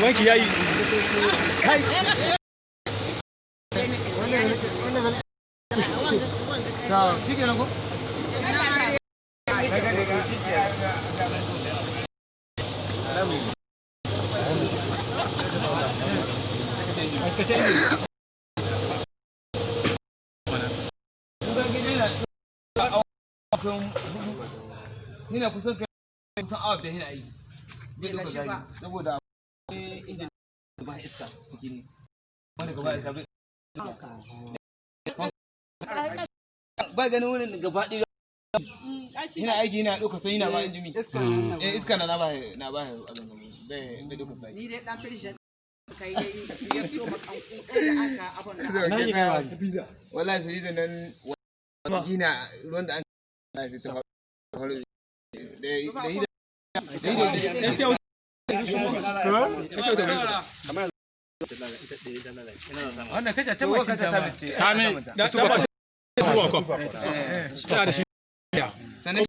wanki yayi kai ta shike nan ko Hina kusan awa da hina aiki. Saboda injin ba iska cikin wani gaba iska ba ganin wani gaba ɗaya ina aiki ina ɗauka sai ina ba injimi iska na ba bai ɗauka sai ni dai ɗan firishin kai ya so makanku ɗaya da aka abin da aka wallahi sai da nan gina ruwan da an sai ta faru wannan kace ta mashi ta kame da su ba zuwa ko ta da shi sanan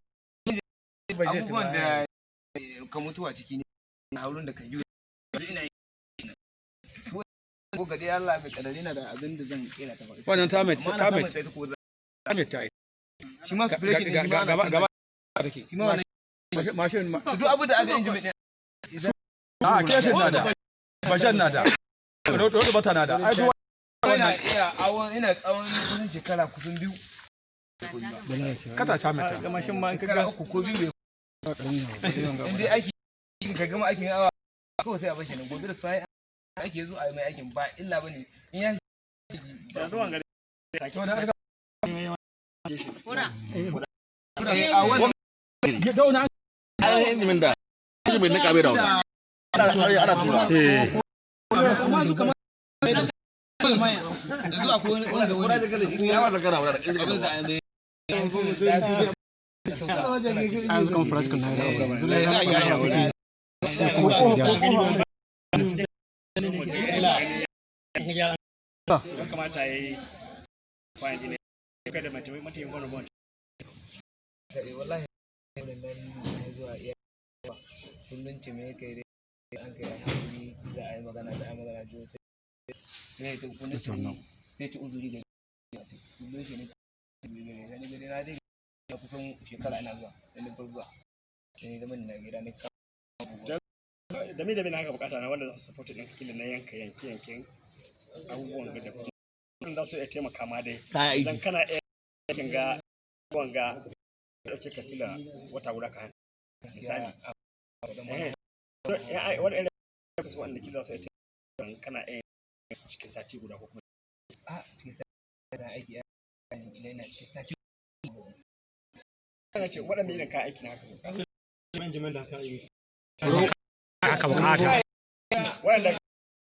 abubuwan da ka mutuwa ciki ne haurun da ka yi ina ko ga dai Allah bai kadari na da abin da zan kera ta ba wannan ta mai ta shi ma su breaking gaba take shi ma mashin duk abu da aka injimi a keshin nada bashan nada rodo bata nada ai duwa ina tsawon kusan shekara kusan 2 kata ta mata ga mashin ma in kaga 3 ko 2 in dai aiki ka gama aikin awa ko sai a bashi nan gobe da sai ake zo a mai aikin ba illa bane in ya da zuwan gari sake a wannan ya dauna min da min na kabe da ana tura amma su kamar yanzu akwai wanda wani da gale ya wasa kana wala da conference kan na zulai ya kamata yayi fa'idi ne kada mutum gona bon wallahi nan zuwa iya kullun ce me kai an kai hakuri za a yi magana da amana jo sai ta kunna sai ta uzuri da kullum shi ne gani gani na dai na kusan shekara ina zuwa da na zuwa sai da mun na gida ne da me na haka bukata na wanda za su support din kila na yanka yankin abubuwan da kuma za su iya taimaka ma dai idan kana iya ga abubuwan ga dauke ka kila wata guda ka misali wani irin su wanda kila su iya taimaka kana iya cikin sati guda ko kuma cikin sati aiki ina cikin sati kana ce waɗanda irin ka aiki na haka manjimin da haka yi aka bukata waɗanda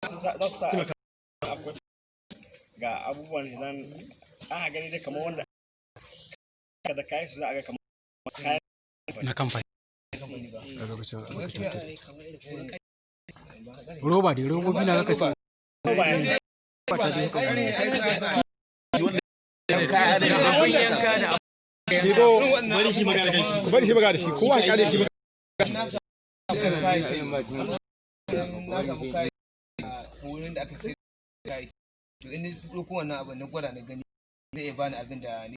za su sa ga abubuwan zan aka gani dai kamar wanda da kayan su za a ga kamar kayan na kamfani a lokacin roba da robobi na kaka sai bari shi magana da shi kowa ya da shi wurin da aka sai kai to in duk wannan abin na gwada na gani zai iya bani abin da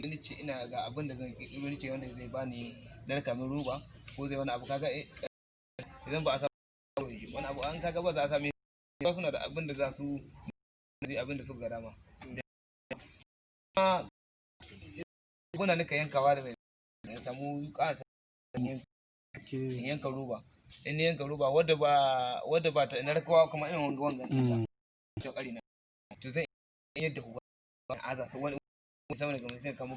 ni ce ina ga abin da zan kirkiro ce wanda zai bani narka min roba ko zai wani abu kaga idan ba a samu wani abu an kaga ba za a same ba suna da abin da za su zai abin da suka ga dama kuna nika yankawa da mai samu ƙasa yanka roba in yanka roba wadda ba ta narkawa kuma irin wanga to ƙari na to zai yadda huwa aza wani sama daga mai sai kamo